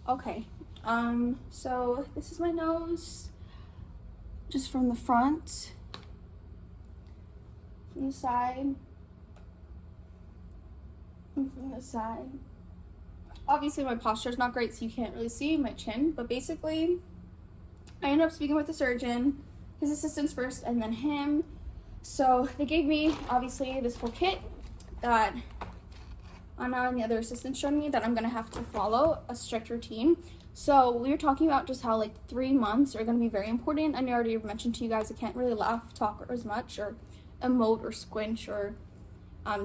Okay, so this is my nose, just from the front, from the side, and from the side. Obviously my posture is not great, so you can't really see my chin, but basically, I ended up speaking with the surgeon, his assistants first, and then him. So they gave me, obviously, this whole kit that Anna and the other assistants showed me that I'm gonna have to follow a strict routine. So we were talking about just how like 3 months are gonna be very important. I already mentioned to you guys I can't really laugh, talk as much, or emote or squinch or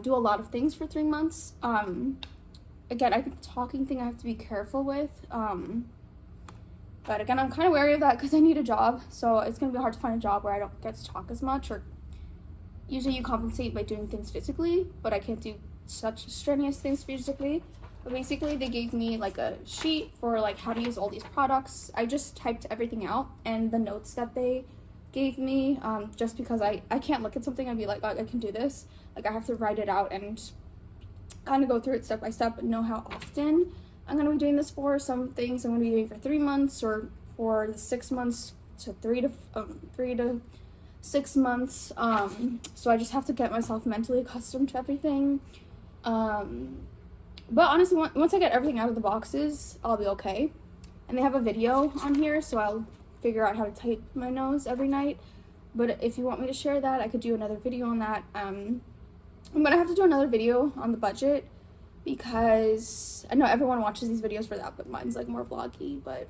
do a lot of things for 3 months. Again, I think the talking thing I have to be careful with. But again, I'm kind of wary of that because I need a job. So it's gonna be hard to find a job where I don't get to talk as much, or usually you compensate by doing things physically, but I can't do such strenuous things physically. But basically they gave me like a sheet for like how to use all these products. I just typed everything out and the notes that they gave me, just because I can't look at something and be like, oh, I can do this. Like I have to write it out and kind of go through it step by step and know how often I'm going to be doing this for. Some things I'm going to be doing for 3 months, or for the 6 months to 3 to 6 months. So I just have to get myself mentally accustomed to everything. But honestly, once I get everything out of the boxes, I'll be okay. And they have a video on here, so I'll figure out how to type my nose every night. But if you want me to share that, I could do another video on that. I'm gonna have to do another video on the budget, because I know everyone watches these videos for that, but mine's like more vloggy. But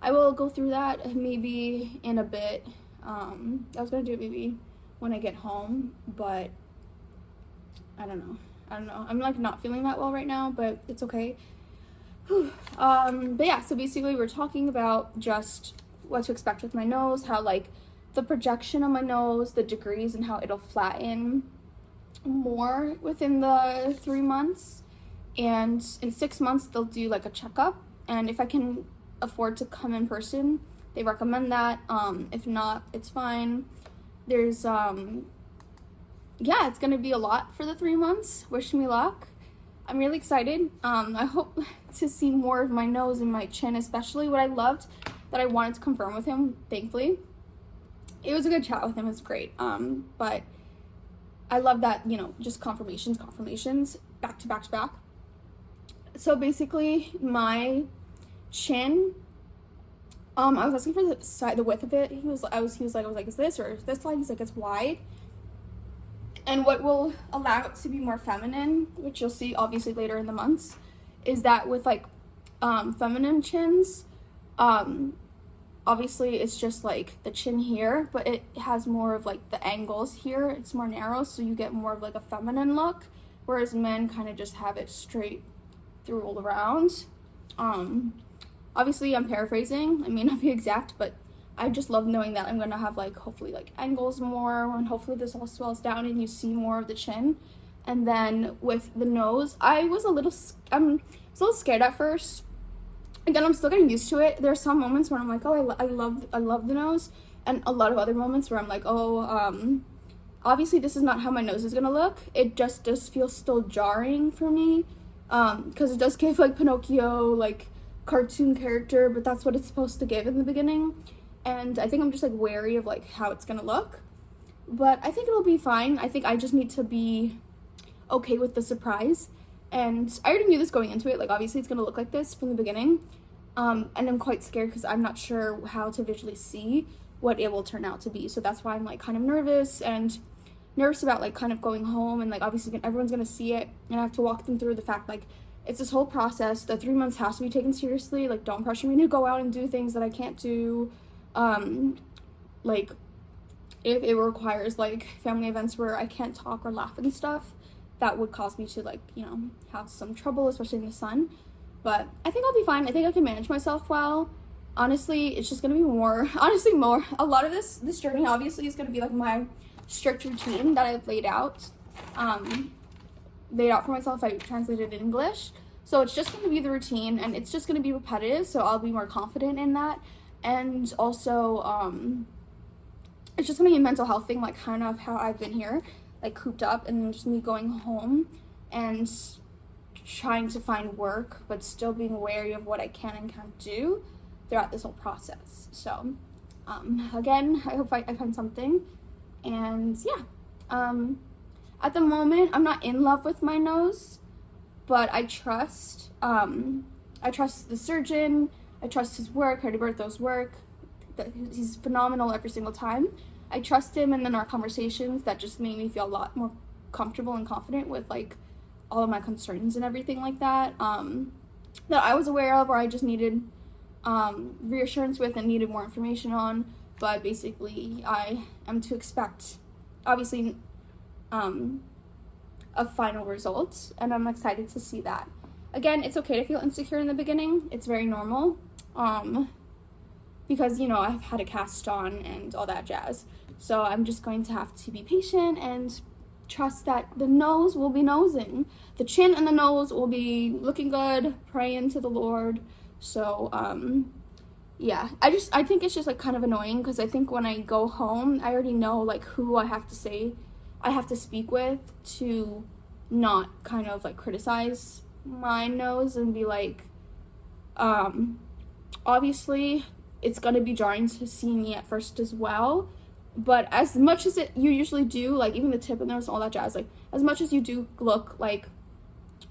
I will go through that maybe in a bit. I was gonna do it maybe when I get home, but I don't know. I'm like not feeling that well right now, but it's okay. But yeah, so basically we're talking about just what to expect with my nose, how like the projection of my nose, the degrees, and how it'll flatten more within the 3 months. And in 6 months they'll do like a checkup, and if I can afford to come in person, they recommend that. If not, it's fine. There's yeah, it's gonna be a lot for the 3 months. Wish me luck. I'm really excited. I hope to see more of my nose and my chin, especially. What I loved that I wanted to confirm with him, thankfully, it was a good chat with him. It was great. But I love that, just confirmations, back to back to back. So basically, my chin, I was asking for the width of it. He was like, is this or is this line? He's like, it's wide. And what will allow it to be more feminine, which you'll see obviously later in the months, is that with like feminine chins, obviously it's just like the chin here, but it has more of like the angles here. It's more narrow, so you get more of like a feminine look, whereas men kind of just have it straight through all around. Obviously I'm paraphrasing, I may not be exact, but I just love knowing that I'm gonna have like hopefully like angles more, and hopefully this all swells down and you see more of the chin. And then with the nose, I was a little scared at first. Again, I'm still getting used to it. There are some moments where I'm like, oh, I love the nose, and a lot of other moments where I'm like, oh, obviously this is not how my nose is gonna look. It just does feel still jarring for me, because it does give like Pinocchio, like cartoon character, but that's what it's supposed to give in the beginning. And I think I'm just like wary of like how it's gonna look, but I think it'll be fine. I think I just need to be okay with the surprise, and I already knew this going into it. Like obviously it's gonna look like this from the beginning, and I'm quite scared because I'm not sure how to visually see what it will turn out to be. So that's why I'm like kind of nervous about like kind of going home, and like obviously everyone's gonna see it, and I have to walk them through the fact like it's this whole process. The 3 months has to be taken seriously. Like don't pressure me to go out and do things that I can't do. Like if it requires like family events where I can't talk or laugh and stuff, that would cause me to like, have some trouble, especially in the sun. But I think I'll be fine. I think I can manage myself well. Honestly, it's just gonna be a lot of this journey obviously is gonna be like my strict routine that I've laid out for myself. I translated in English, so it's just gonna be the routine, and it's just gonna be repetitive, so I'll be more confident in that. And also it's just gonna be a mental health thing, like kind of how I've been here, like cooped up, and just me going home and trying to find work, but still being wary of what I can and can't do throughout this whole process. So, again, I hope I find something. And yeah, at the moment, I'm not in love with my nose, but I trust the surgeon. I trust his work, Hardy Bertho's work. He's phenomenal every single time. I trust him, and then our conversations that just made me feel a lot more comfortable and confident with like all of my concerns and everything like that, that I was aware of, or I just needed reassurance with and needed more information on. But basically, I am to expect, obviously, a final result, and I'm excited to see that. Again, it's okay to feel insecure in the beginning. It's very normal, because, you know, I've had a cast on and all that jazz. So I'm just going to have to be patient and trust that the nose will be nosing. The chin and the nose will be looking good, praying to the Lord. So, yeah, I think it's just like kind of annoying, because I think when I go home, I already know like who I have to speak with to not kind of like criticize my nose and be like, obviously it's gonna be jarring to see me at first as well, but as much as you usually do, like even the tip and nose, all that jazz, like as much as you do look like,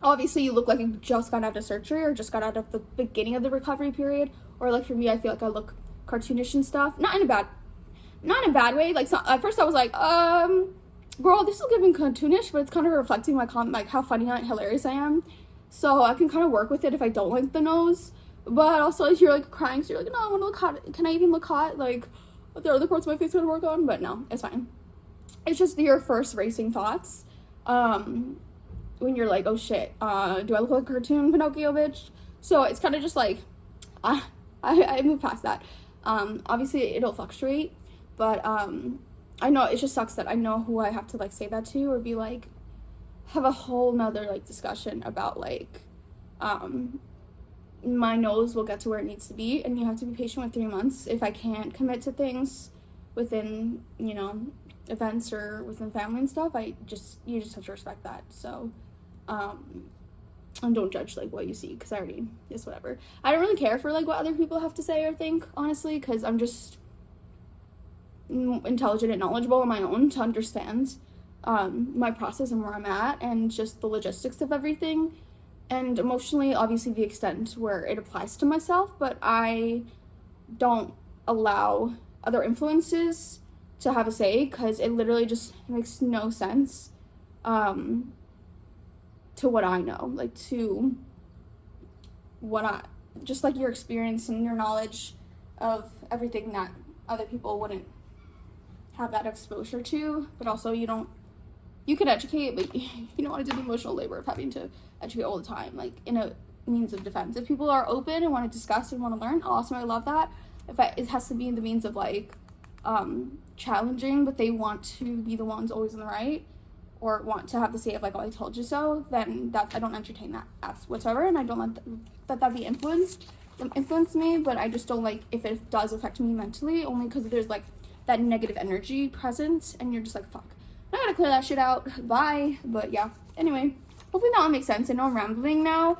obviously you look like you just got out of surgery or just got out of the beginning of the recovery period, or like for me, I feel like I look cartoonish and stuff, not in a bad way. Like, so at first I was like, girl, this is giving cartoonish, but it's kind of reflecting like how funny and hilarious I am, so I can kind of work with it if I don't like the nose. But also, if you're like crying, so you're like, no, I want to look hot. Can I even look hot? Like, are there other parts of my face I want to work on? But no, it's fine. It's just your first racing thoughts. When you're like, oh shit, do I look like a cartoon Pinocchio bitch? So it's kind of just like, I move past that. Obviously it'll fluctuate, but I know it just sucks that I know who I have to like say that to, or be like, have a whole nother like discussion about like, my nose will get to where it needs to be, and you have to be patient with 3 months. If I can't commit to things within, you know, events or within family and stuff, you just have to respect that. So, and don't judge like what you see, because it's whatever. I don't really care for like what other people have to say or think, honestly, because I'm just intelligent and knowledgeable on my own to understand my process and where I'm at, and just the logistics of everything. And emotionally, obviously, the extent where it applies to myself, but I don't allow other influences to have a say, because it literally just makes no sense to what I know, like to just like your experience and your knowledge of everything that other people wouldn't have that exposure to. But also, you can educate, but you don't want to do the emotional labor of having to educate all the time, like in a means of defense. If people are open and want to discuss and want to learn, awesome, I love that. It has to be in the means of like challenging, but they want to be the ones always in the right, or want to have the say of like, oh, I told you so, then I don't entertain that whatsoever, and I don't let that be influence me. But I just don't like if it does affect me mentally, only because there's like that negative energy present, and you're just like, fuck, I gotta clear that shit out, bye. But yeah, anyway, hopefully that all makes sense. I know I'm rambling now,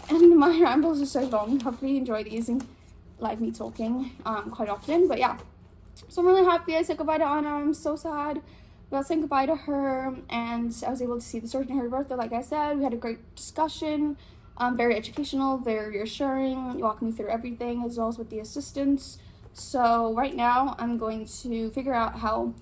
and my rambles are so long. Hopefully you enjoy these and like me talking quite often. But yeah, so I'm really happy I said goodbye to Anna. I'm so sad about saying goodbye to her, and I was able to see the surgeon at her birthday. Like I said, we had a great discussion, very educational, very reassuring. He walked me through everything, as well as with the assistants. So right now I'm going to figure out how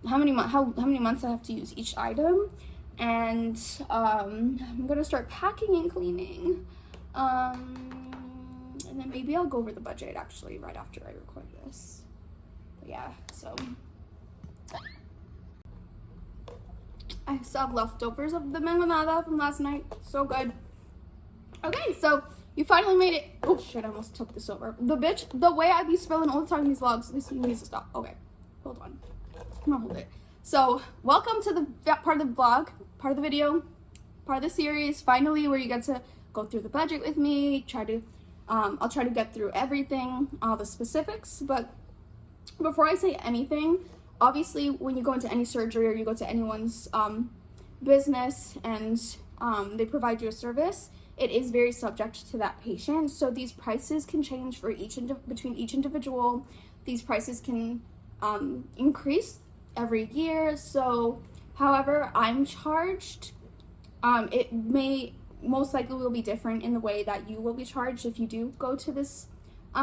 many months I have to use each item, and I'm gonna start packing and cleaning, and then maybe I'll go over the budget actually right after I record this. But yeah, so I still have leftovers of the mangonada from last night. So good. Okay, so you finally made it. Oh shit, I almost took this over. The way I be spilling all the time in these vlogs, this needs to stop. Okay, hold on. I'm gonna hold it. So welcome to the part of the vlog, part of the video, part of the series, finally, where you get to go through the budget with me. I'll try to get through everything, all the specifics. But before I say anything, obviously when you go into any surgery or you go to anyone's business and they provide you a service, it is very subject to that patient. So these prices can change for between each individual. These prices can increase every year. So however I'm charged, it may most likely will be different in the way that you will be charged if you do go to this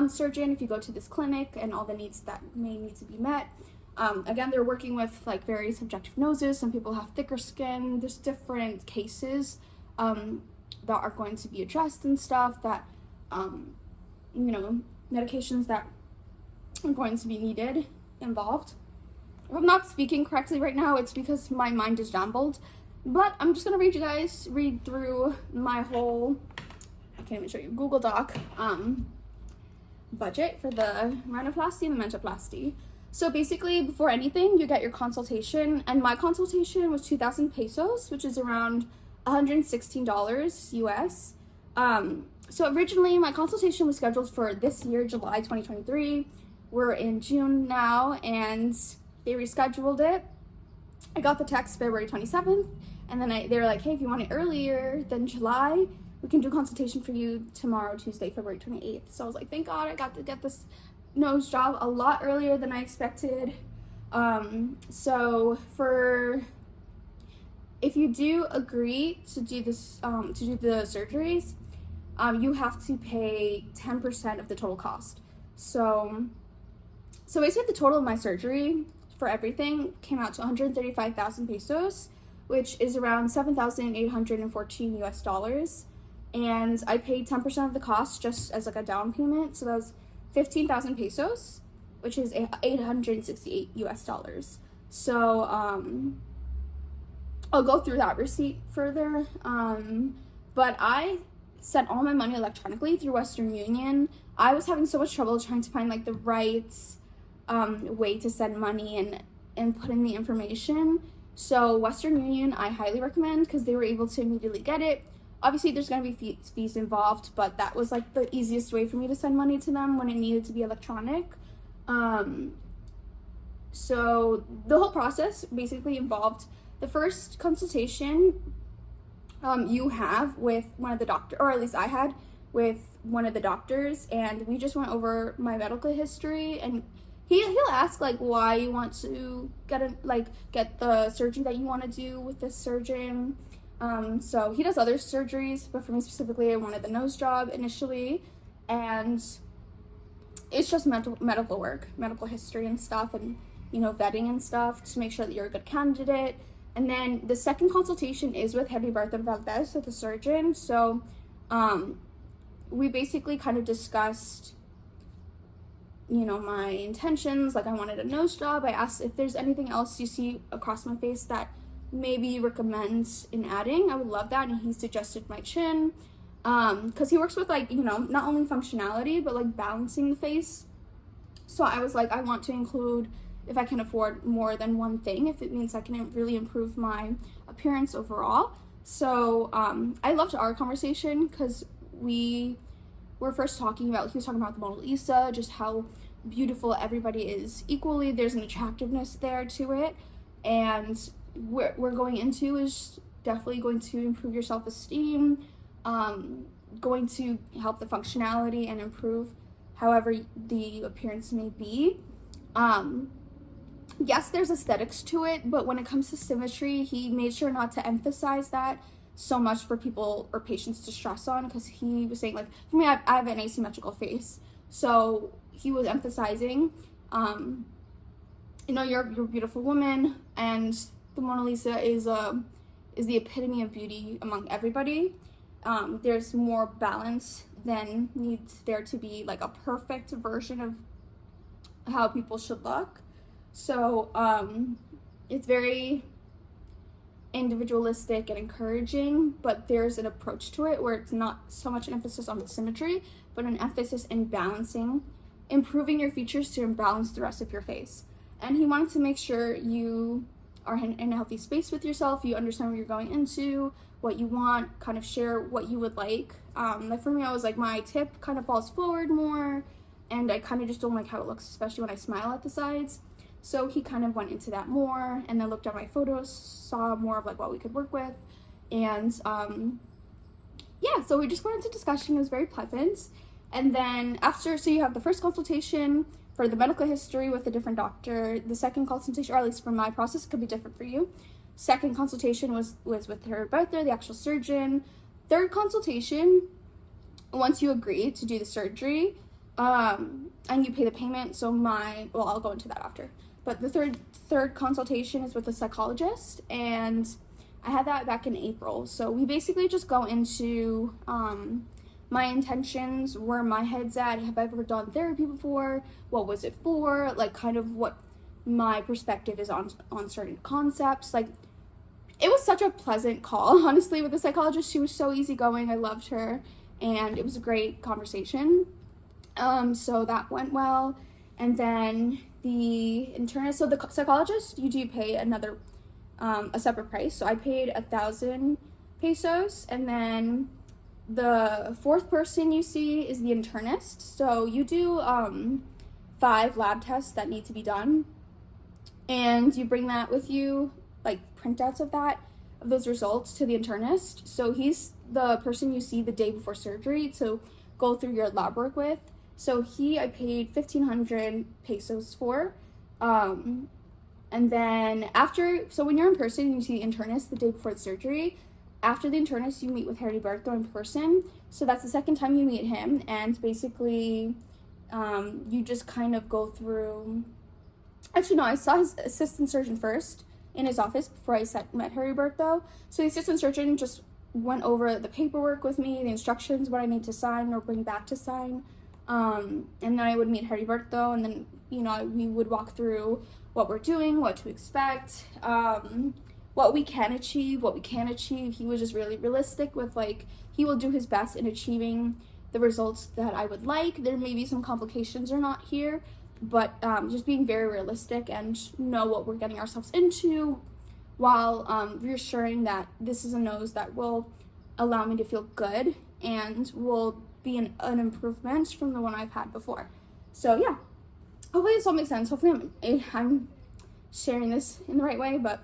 surgeon, if you go to this clinic, and all the needs that may need to be met. Again, they're working with like very subjective noses. Some people have thicker skin. There's different cases that are going to be addressed and stuff, that medications that are going to be needed involved. If I'm not speaking correctly right now, it's because my mind is jumbled. But I'm just gonna read through my whole, I can't even show you, Google Doc budget for the rhinoplasty and the mentoplasty. So basically, before anything, you get your consultation, and my consultation was 2,000 pesos, which is around $116 US. So originally, my consultation was scheduled for this year, July 2023. We're in June now, and they rescheduled it. I got the text February 27th, and then they were like, hey, if you want it earlier than July, we can do consultation for you tomorrow, Tuesday, February 28th. So I was like, thank God I got to get this nose job a lot earlier than I expected. So if you do agree to do this, to do the surgeries, you have to pay 10% of the total cost. So basically the total of my surgery for everything came out to 135,000 pesos, which is around 7,814 US dollars. And I paid 10% of the cost just as like a down payment. So that was 15,000 pesos, which is 868 US dollars. So I'll go through that receipt further. But I sent all my money electronically through Western Union. I was having so much trouble trying to find like the right way to send money and put in the information. So Western Union, I highly recommend, because they were able to immediately get it. Obviously, there's going to be fees involved, but that was like the easiest way for me to send money to them when it needed to be electronic. So the whole process basically involved the first consultation you have with one of the doctors, or at least I had with one of the doctors, and we just went over my medical history, and he'll ask like why you want to get the surgery that you want to do with this surgeon. So he does other surgeries, but for me specifically, I wanted the nose job initially, and it's just medical work, medical history and stuff, and vetting and stuff to make sure that you're a good candidate. And then the second consultation is with Heriberto Valdez, with the surgeon. So we basically kind of discussed my intentions. Like, I wanted a nose job. I asked if there's anything else you see across my face that maybe you recommend in adding. I would love that. And he suggested my chin, because he works with not only functionality but like balancing the face. So I was like, I want to include, if I can afford, more than one thing, if it means I can really improve my appearance overall. So I loved our conversation, because we were first he was talking about the Mona Lisa, just how beautiful everybody is equally. There's an attractiveness there to it, and what we're going into is definitely going to improve your self-esteem, going to help the functionality and improve however the appearance may be. Yes, there's aesthetics to it, but when it comes to symmetry, he made sure not to emphasize that so much for people or patients to stress on, because he was saying, like, for me, I have an asymmetrical face, so he was emphasizing, you're a beautiful woman, and the Mona Lisa is the epitome of beauty among everybody. There's more balance than needs there to be like a perfect version of how people should look. So it's very individualistic and encouraging, but there's an approach to it where it's not so much an emphasis on the symmetry, but an emphasis in balancing, improving your features to balance the rest of your face. And he wanted to make sure you are in a healthy space with yourself, you understand what you're going into, what you want, kind of share what you would like. Like for me, I was like, my tip kind of falls forward more, and I kind of just don't like how it looks, especially when I smile at the sides. So he kind of went into that more, and then looked at my photos, saw more of like what we could work with, And yeah, so we just went into discussion. It was very pleasant. And then after, so you have the first consultation for the medical history with a different doctor. The second consultation, or at least for my process, it could be different for you. Second consultation was with her birther, the actual surgeon. Third consultation, once you agree to do the surgery, and you pay the payment. So I'll go into that after. But the third consultation is with a psychologist, and I had that back in April. So we basically just go into my intentions, where my head's at. Have I ever done therapy before? What was it for? Like, kind of what my perspective is on certain concepts. Like, it was such a pleasant call, honestly, with the psychologist. She was so easygoing. I loved her, and it was a great conversation. So that went well. And then the internist, so the psychologist, you do pay another a separate price. So I paid 1,000 pesos, and then the fourth person you see is the internist. So you do 5 lab tests that need to be done, and you bring that with you, like printouts of those results, to the internist. So he's the person you see the day before surgery to go through your lab work with. So I paid 1,500 pesos for. And then so when you're in person, you see the internist the day before the surgery. After the internist, you meet with Heriberto in person. So that's the second time you meet him. And basically, you just kind of go through... Actually, no, I saw his assistant surgeon first in his office before I met Heriberto. So the assistant surgeon just went over the paperwork with me, the instructions, what I need to sign or bring back to sign. And then I would meet Heriberto, and then, we would walk through what we're doing, what to expect, what we can achieve, what we can't achieve. He was just really realistic with, like, he will do his best in achieving the results that I would like. There may be some complications or not here, but just being very realistic and know what we're getting ourselves into, while reassuring that this is a nose that will allow me to feel good and will be an improvement from the one I've had before. So yeah, hopefully this all makes sense. Hopefully I'm sharing this in the right way. But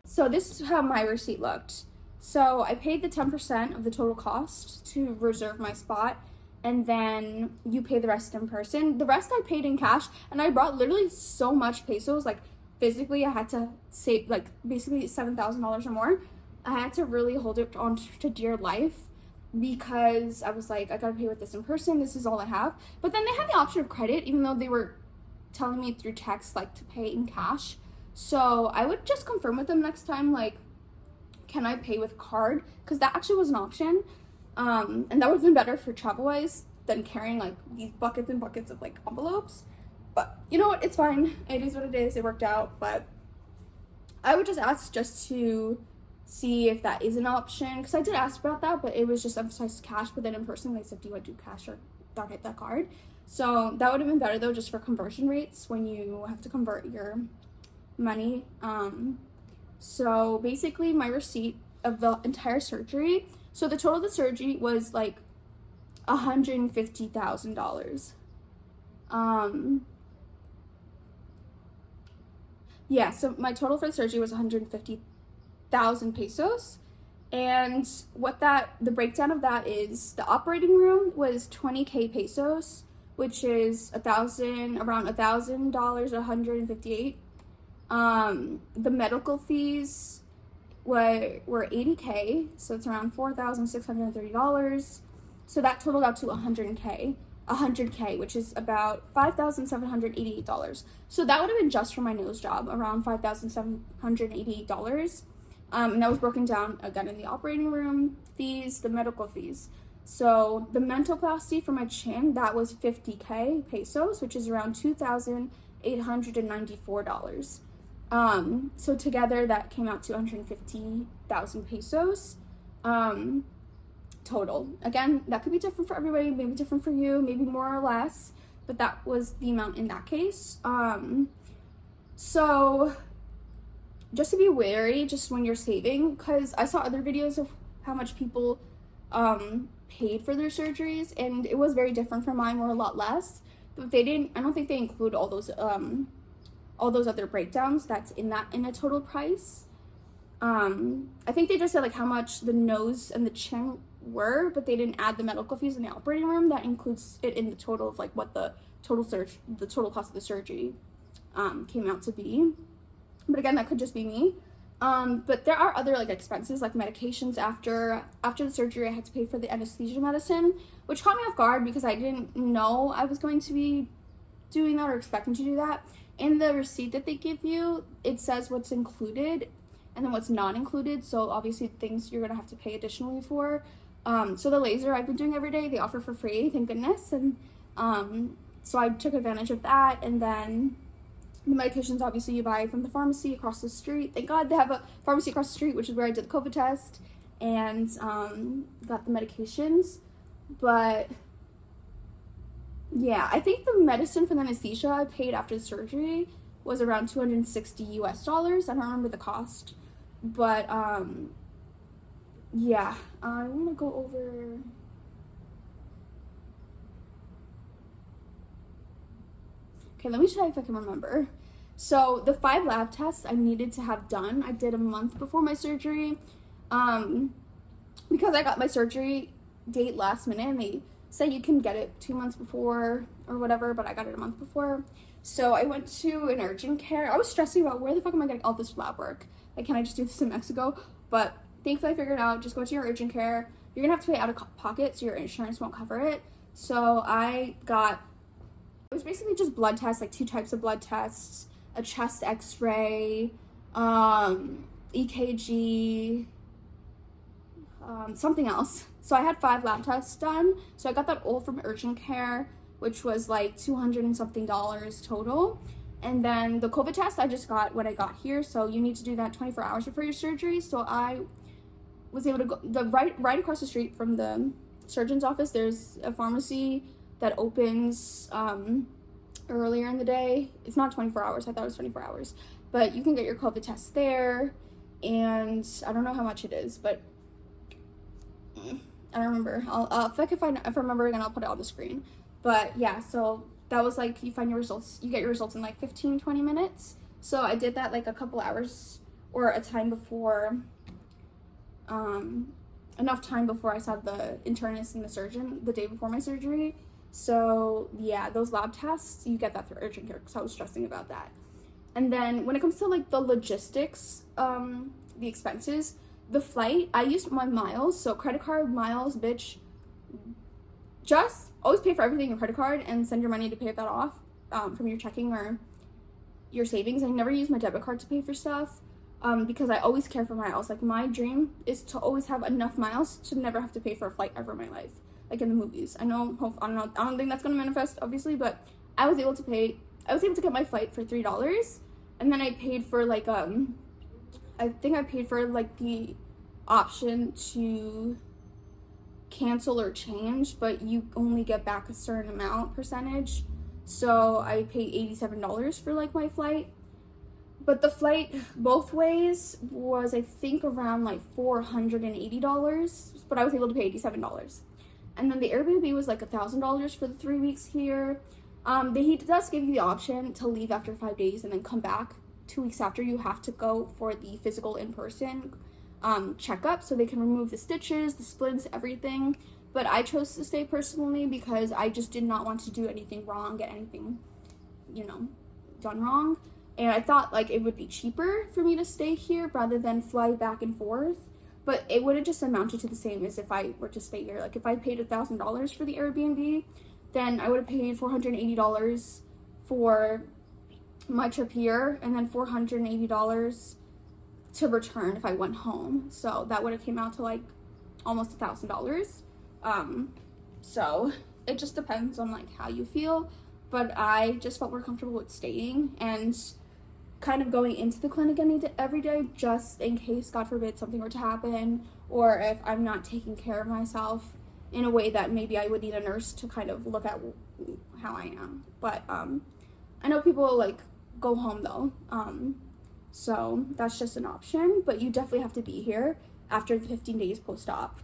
so this is how my receipt looked. So I paid the 10% of the total cost to reserve my spot, and then you pay the rest in person. The rest I paid in cash, and I brought literally so much pesos. Like, physically I had to save, like, basically $7,000 or more. I had to really hold it on to dear life, because I was like, I gotta pay with this in person. This is all I have. But then they had the option of credit, even though they were telling me through text, like, to pay in cash. So I would just confirm with them next time, like, can I pay with card? Because that actually was an option. And that would have been better for travel-wise than carrying, like, these buckets and buckets of, like, envelopes. But you know what? It's fine. It is what it is. It worked out. But I would just ask just to see if that is an option. Because I did ask about that, but it was just emphasized cash. But then in person, they said, do you want to do cash or not hit that card? So that would have been better, though, just for conversion rates when you have to convert your money. So basically, my receipt of the entire surgery, so the total of the surgery was like $150,000. Yeah, so my total for the surgery was 150,000 pesos. And the breakdown of that is, the operating room was 20K pesos, which is around $1,000, 158. The medical fees were 80K, so it's around $4,630. So that totaled out to 100K, which is about $5,788. So that would have been just for my nose job, around $5,788. And that was broken down again in the operating room fees, the medical fees. So the mentoplasty for my chin, that was 50K pesos, which is around $2,894. So together that came out to 150,000 pesos total. Again, that could be different for everybody, maybe different for you, maybe more or less, but that was the amount in that case. So just to be wary, just when you're saving, because I saw other videos of how much people paid for their surgeries, and it was very different from mine, or a lot less. But I don't think they include all those other breakdowns that's in a total price. I think they just said like how much the nose and the chin were, but they didn't add the medical fees in the operating room. That includes it in the total of like what the total cost of the surgery came out to be. But again, that could just be me. But there are other like expenses, like medications. After the surgery, I had to pay for the anesthesia medicine, which caught me off guard because I didn't know I was going to be doing that or expecting to do that. In the receipt that they give you, it says what's included and then what's not included. So obviously things you're gonna have to pay additionally for. So the laser I've been doing every day, they offer for free, thank goodness. And so I took advantage of that. And then the medications obviously you buy from the pharmacy across the street. Thank God they have a pharmacy across the street, which is where I did the COVID test and got the medications. But yeah, I think the medicine for the anesthesia I paid after the surgery was around $260 US. I don't remember the cost. But yeah, I want to go over. Okay, let me try if I can remember. So the 5 lab tests I needed to have done, I did a month before my surgery. Because I got my surgery date last minute and they say you can get it 2 months before or whatever, but I got it a month before. So I went to an urgent care. I was stressing about where the fuck am I getting all this lab work? Like, can I just do this in Mexico? But thankfully I figured out, just go to your urgent care. You're gonna have to pay out of pocket, so your insurance won't cover it. So it was basically just blood tests, like 2 types of blood tests, a chest x-ray, EKG, something else. So I had 5 lab tests done. So I got that all from urgent care, which was like $200 and something total. And then the COVID test I just got when I got here. So you need to do that 24 hours before your surgery. So I was able to go right across the street from the surgeon's office. There's a pharmacy that opens earlier in the day. It's not 24 hours. I thought it was 24 hours. But you can get your COVID test there. And I don't know how much it is, but I don't remember. If I remember again, I'll put it on the screen. But yeah, so that was like, you get your results in like 15-20 minutes. So I did that like a couple hours or a time before, enough time before I saw the internist and the surgeon the day before my surgery. So yeah, those lab tests, you get that through urgent care, because I was stressing about that. And then when it comes to like the logistics, the expenses, the flight, I used my miles. So credit card, miles, bitch. Just always pay for everything in your credit card and send your money to pay that off from your checking or your savings. I never use my debit card to pay for stuff because I always care for miles. Like, my dream is to always have enough miles to never have to pay for a flight ever in my life, like in the movies. I don't think that's gonna manifest, obviously, but I was able to get my flight for $3, and then I paid for like I think I paid for like the option to cancel or change, but you only get back a certain amount percentage. So I paid $87 for like my flight. But the flight both ways was, I think, around like $480, but I was able to pay $87. And then the Airbnb was like $1,000 for the 3 weeks here. He does give you the option to leave after 5 days and then come back 2 weeks after. You have to go for the physical in-person checkup so they can remove the stitches, the splints, everything. But I chose to stay personally because I just did not want to do anything wrong, get anything, done wrong. And I thought like it would be cheaper for me to stay here rather than fly back and forth. But it would have just amounted to the same as if I were to stay here. Like, if I paid $1,000 for the Airbnb, then I would have paid $480 for my trip here, and then $480 to return if I went home. So that would have came out to like almost $1,000. So it just depends on like how you feel. But I just felt more comfortable with staying and kind of going into the clinic every day, just in case, God forbid, something were to happen, or if I'm not taking care of myself in a way that maybe I would need a nurse to kind of look at how I am. But I know people like go home though, so that's just an option. But you definitely have to be here after the 15 days post-op.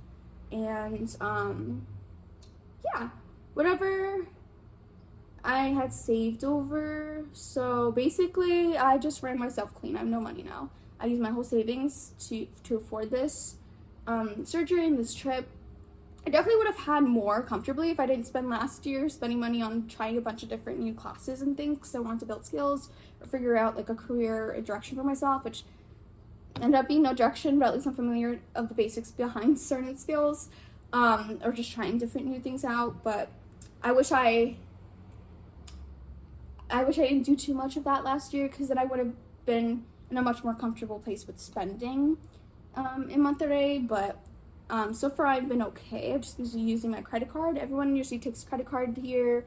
And yeah, whatever I had saved over. So basically I just ran myself clean. I have no money now. I used my whole savings to afford this surgery and this trip. I definitely would have had more comfortably if I didn't spend last year spending money on trying a bunch of different new classes and things, because I wanted to build skills or figure out like a career direction for myself, which ended up being no direction, but at least I'm familiar of the basics behind certain skills, or just trying different new things out. But I wish I didn't do too much of that last year, because then I would have been in a much more comfortable place with spending in Monterrey. But so far I've been okay. I've just been using my credit card. Everyone usually takes credit card here.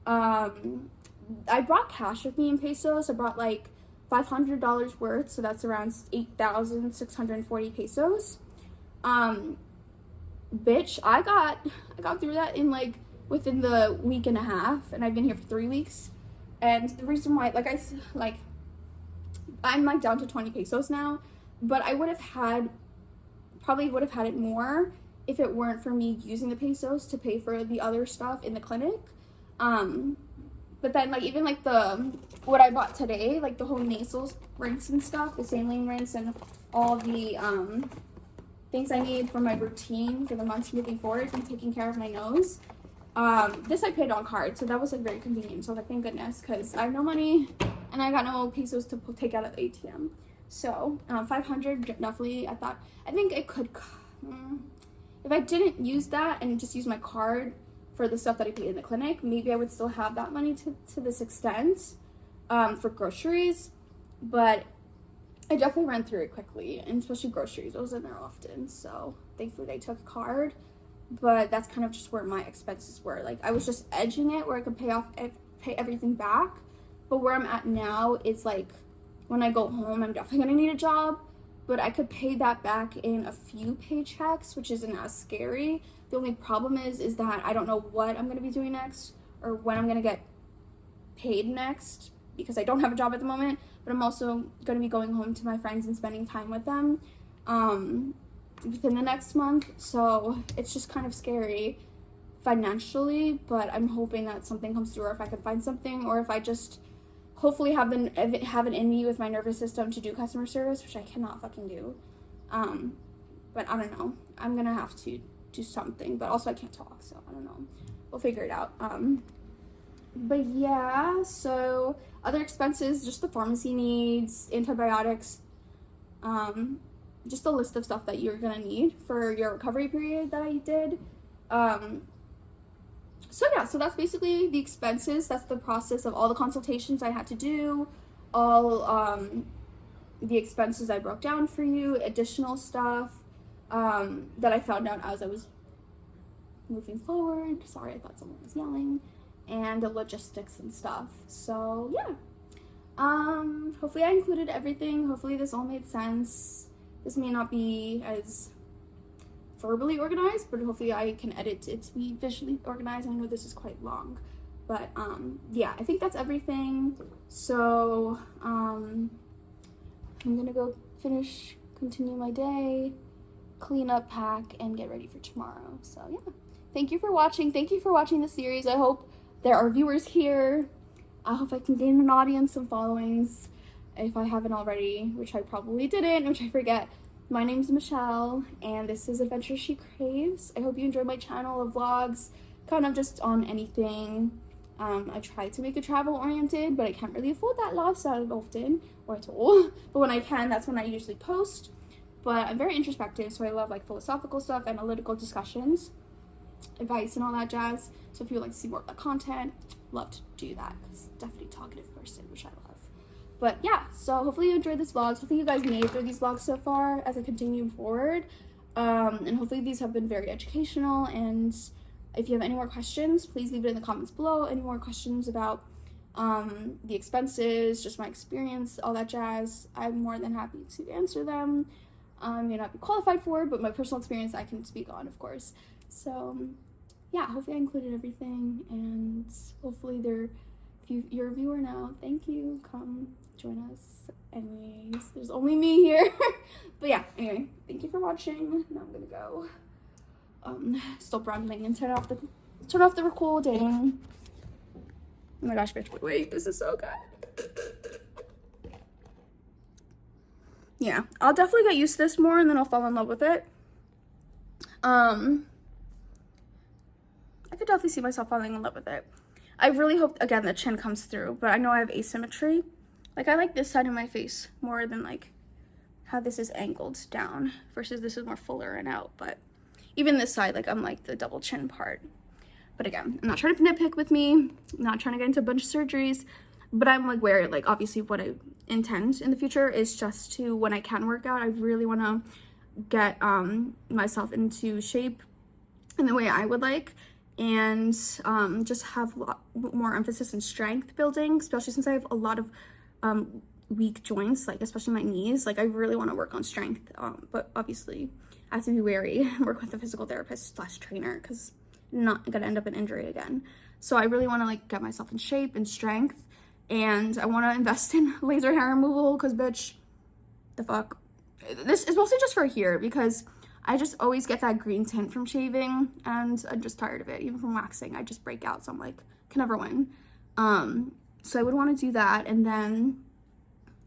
I brought cash with me in pesos. I brought like $500 worth, so that's around 8,640 pesos. Bitch, I got through that in like within the week and a half, and I've been here for 3 weeks. And the reason why, I'm like down to 20 pesos now, but I probably would have had it more if it weren't for me using the pesos to pay for the other stuff in the clinic. But then like even like what I bought today, like the whole nasal rinse and stuff, the saline rinse and all the things I need for my routine for the months moving forward and taking care of my nose. This I paid on card, so that was like very convenient. So like thank goodness, because I have no money and I got no pesos to take out at the ATM. So 500 definitely. I think it could, if I didn't use that and just use my card for the stuff that I paid in the clinic, maybe I would still have that money to this extent for groceries. But I definitely ran through it quickly, and especially groceries, I was in there often, so thankfully they took a card. But that's kind of just where my expenses were. Like I was just edging it where I could pay everything back. But where I'm at now is like when I go home, I'm definitely gonna need a job, but I could pay that back in a few paychecks, which isn't as scary. The only problem is that I don't know what I'm gonna be doing next or when I'm gonna get paid next, because I don't have a job at the moment, but I'm also gonna be going home to my friends and spending time with them within the next month. So it's just kind of scary financially, but I'm hoping that something comes through, or if I can find something, or if I just hopefully have it in me with my nervous system to do customer service, which I cannot fucking do. But I don't know. I'm gonna have to do something, but also I can't talk, so I don't know. We'll figure it out. But yeah, so other expenses, just the pharmacy needs, antibiotics, just a list of stuff that you're gonna need for your recovery period that I did. So yeah, so that's basically the expenses. That's the process of all the consultations I had to do, all the expenses I broke down for you, additional stuff that I found out as I was moving forward. Sorry, I thought someone was yelling. And the logistics and stuff. So yeah, hopefully I included everything. Hopefully this all made sense. This may not be as verbally organized, but hopefully I can edit it to be visually organized. I know this is quite long, but yeah, I think that's everything. So I'm gonna go continue my day, clean up, pack, and get ready for tomorrow. So yeah, thank you for watching. Thank you for watching the series. I hope there are viewers here. I hope I can gain an audience, some followings, if I haven't already, which I probably didn't, which I forget. My name's Michelle, and this is Adventure She Craves. I hope you enjoyed my channel of vlogs, kind of just on anything. I try to make it travel oriented, but I can't really afford that lifestyle often, or at all. But when I can, that's when I usually post. But I'm very introspective, so I love like philosophical stuff, analytical discussions, advice, and all that jazz. So if you would like to see more of that content, love to do that, because definitely a talkative person, which I love. But yeah, so hopefully you enjoyed this vlog. Hopefully you guys made it through these vlogs so far as I continue forward. And hopefully these have been very educational. And if you have any more questions, please leave it in the comments below. Any more questions about the expenses, just my experience, all that jazz, I'm more than happy to answer them. I may not be qualified for, but my personal experience I can speak on, of course. So yeah, hopefully I included everything, and hopefully you're a viewer now, thank you, come join us. Anyways, there's only me here. But yeah, anyway, thank you for watching. Now I'm gonna go stop rambling and turn off the recording. Oh my gosh, bitch, wait, this is so good. yeah, I'll definitely get used to this more and then I'll fall in love with it. I could definitely see myself falling in love with it. I really hope, again, the chin comes through, but I know I have asymmetry. Like, I like this side of my face more than, like, how this is angled down versus this is more fuller and out. But even this side, like, I'm like the double chin part. But again, I'm not trying to nitpick with me. I'm not trying to get into a bunch of surgeries. But I'm, like, where, like, obviously what I intend in the future is just to, when I can work out, I really want to get myself into shape in the way I would like. And just have a lot more emphasis in strength building, especially since I have a lot of weak joints, like especially my knees. Like, I really want to work on strength, but obviously I have to be wary and work with a physical therapist / trainer, because I'm not gonna end up in injury again. So I really want to, like, get myself in shape and strength, and I want to invest in laser hair removal, because bitch, the fuck, this is mostly just for here, because I just always get that green tint from shaving, and I'm just tired of it. Even from waxing, I just break out, so I'm like, can never win. So I would want to do that, and then,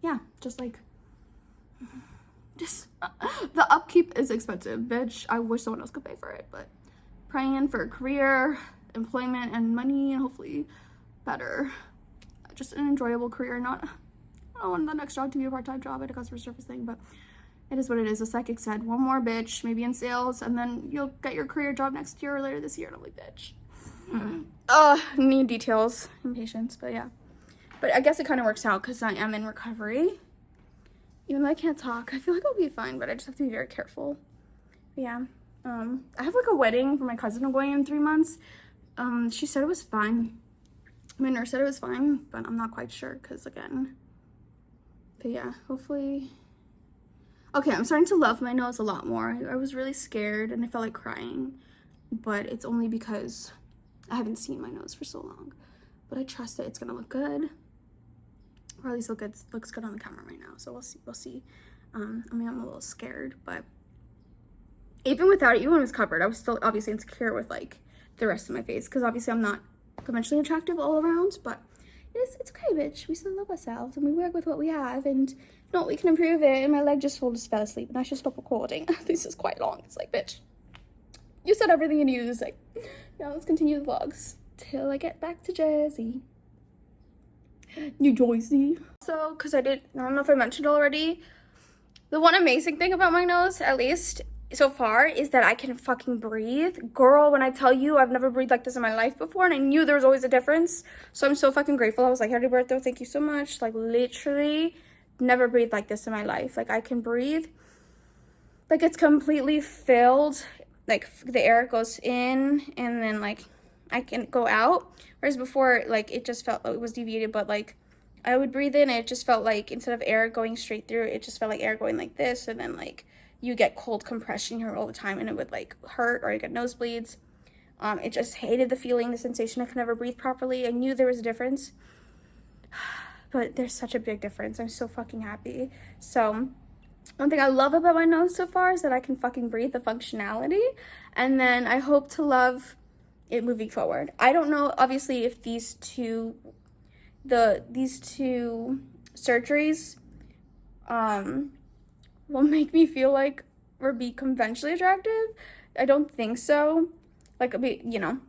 yeah, just like, the upkeep is expensive, bitch. I wish someone else could pay for it, but praying for a career, employment, and money, and hopefully better, just an enjoyable career, not, I don't want the next job to be a part-time job at a customer service thing, but it is what it is. The psychic said, one more, bitch, maybe in sales, and then you'll get your career job next year or later this year. And I'm like, bitch. Need details and patience, but yeah. But I guess it kind of works out because I am in recovery. Even though I can't talk, I feel like I'll be fine, but I just have to be very careful. But yeah. I have like a wedding for my cousin I'm going in 3 months. She said it was fine. My nurse said it was fine, but I'm not quite sure because, again. But yeah, hopefully. Okay, I'm starting to love my nose a lot more. I was really scared and I felt like crying, but it's only because I haven't seen my nose for so long. But I trust that it's gonna look good, or at least looks good on the camera right now. So we'll see. I mean, I'm a little scared, but even without it, even when it was covered, I was still obviously insecure with like the rest of my face, because obviously I'm not conventionally attractive all around, but it's okay, bitch. We still love ourselves and we work with what we have, and no, we can improve it. And my leg just fell asleep and I should stop recording. This is quite long. It's like, bitch, you said everything you needed to say. Now let's continue the vlogs till I get back to Jersey. New Jersey. So, because I don't know if I mentioned already, the one amazing thing about my nose, at least so far, is that I can fucking breathe. Girl, when I tell you I've never breathed like this in my life before, and I knew there was always a difference. So I'm so fucking grateful. I was like, happy birthday, thank you so much. Like, literally never breathed like this in my life. Like, I can breathe. Like, it's completely filled. Like, the air goes in and then like I can go out. Whereas before, like, it just felt like it was deviated, but like I would breathe in and it just felt like instead of air going straight through, it just felt like air going like this, and then like you get cold compression here all the time and it would like hurt, or you get nosebleeds. It just hated the feeling, the sensation. I could never breathe properly. I knew there was a difference, but there's such a big difference. I'm so fucking happy. So one thing I love about my nose so far is that I can fucking breathe, the functionality, and then I hope to love it moving forward. I don't know, obviously, if these two surgeries will make me feel like or be conventionally attractive. I don't think so. Like, you know,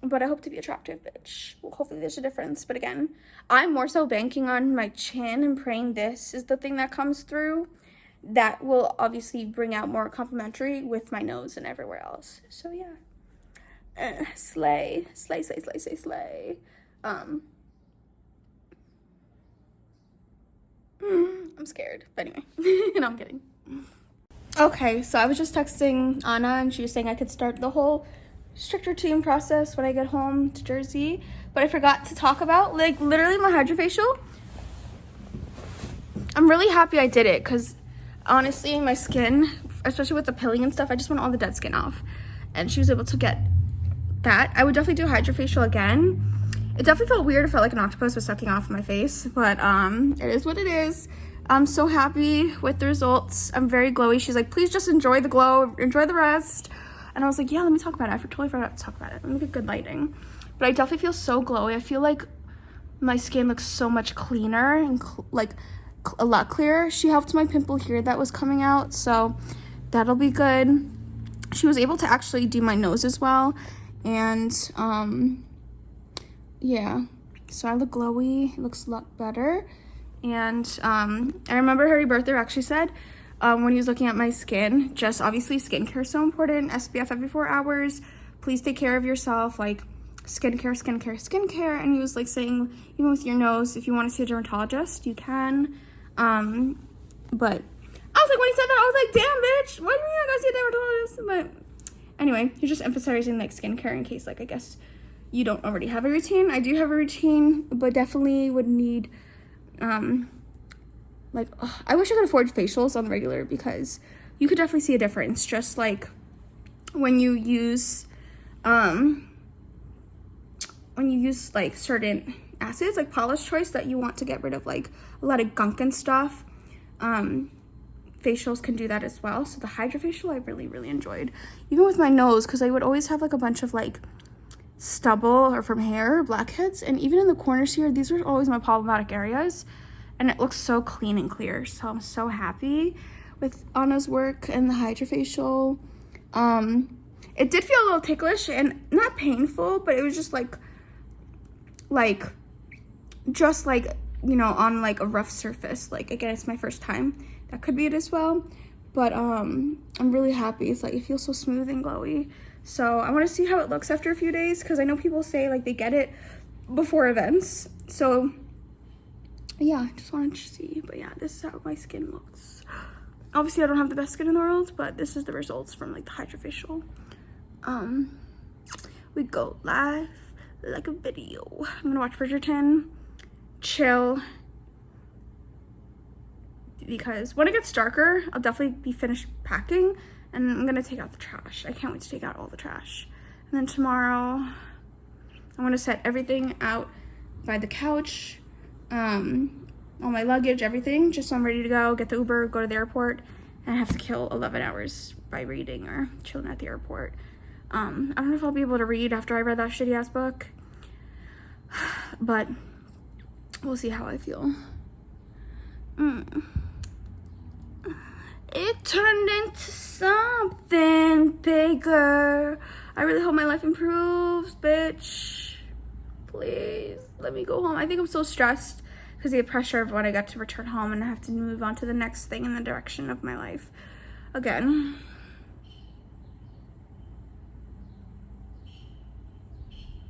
but I hope to be attractive, bitch. Well, hopefully there's a difference. But again, I'm more so banking on my chin and praying this is the thing that comes through. That will obviously bring out more complementary with my nose and everywhere else. So yeah. Slay. I'm scared, but anyway. No, I'm kidding. Okay, so I was just texting Anna and she was saying I could start the whole strict routine process when I get home to Jersey, but I forgot to talk about, like, literally my hydrofacial. I'm really happy I did it, because honestly, my skin, especially with the peeling and stuff, I just want all the dead skin off, and she was able to get that. I would definitely do hydrofacial again. It definitely felt weird. It felt like an octopus was sucking off my face, but it is what it is. I'm so happy with the results. I'm very glowy. She's like, please just enjoy the glow, enjoy the rest. And I was like, yeah, let me talk about it. I totally forgot to talk about it. Let me get good lighting. But I definitely feel so glowy. I feel like my skin looks so much cleaner, and like a lot clearer. She helped my pimple here that was coming out, so that'll be good. She was able to actually do my nose as well, and yeah, so I look glowy. It looks a lot better. And I remember Harry Berther actually said when he was looking at my skin, just obviously skincare is so important, SPF every 4 hours, please take care of yourself, like skincare, and he was like saying, even with your nose, if you want to see a dermatologist, you can. But I was like, when he said that, I was like, damn, bitch, why do you mean I gotta see a dermatologist? But anyway, he's just emphasizing like skincare in case, like, I guess you don't already have a routine. I do have a routine, but definitely would need like, I wish I could afford facials on the regular, because you could definitely see a difference, just like when you use like certain acids, like Paula's Choice, that you want to get rid of like a lot of gunk and stuff. Facials can do that as well. So the Hydrofacial I really enjoyed, even with my nose, because I would always have like a bunch of like stubble or from hair, blackheads, and even in the corners here, these were always my problematic areas, and it looks so clean and clear. So I'm so happy with Anna's work and the Hydrofacial. It did feel a little ticklish and not painful, but it was just like just like, you know, on like a rough surface. Like, again, it's my first time, that could be it as well, but I'm really happy. It's like, it feels so smooth and glowy. So I want to see how it looks after a few days, because I know people say like they get it before events. So yeah, I just wanted to see. But yeah, this is how my skin looks. Obviously I don't have the best skin in the world, but this is the results from like the Hydrofacial. We go live like a video. I'm gonna watch Bridgerton, chill, because when it gets darker, I'll definitely be finished packing, and I'm gonna take out the trash. I can't wait to take out all the trash. And then tomorrow, I'm gonna set everything out by the couch, all my luggage, everything, just so I'm ready to go, get the Uber, go to the airport, and I have to kill 11 hours by reading or chilling at the airport. I don't know if I'll be able to read after I read that shitty ass book, but we'll see how I feel. It turned into something bigger. I really hope my life improves, bitch. Please, let me go home. I think I'm so stressed because of the pressure of when I got to return home and I have to move on to the next thing in the direction of my life again.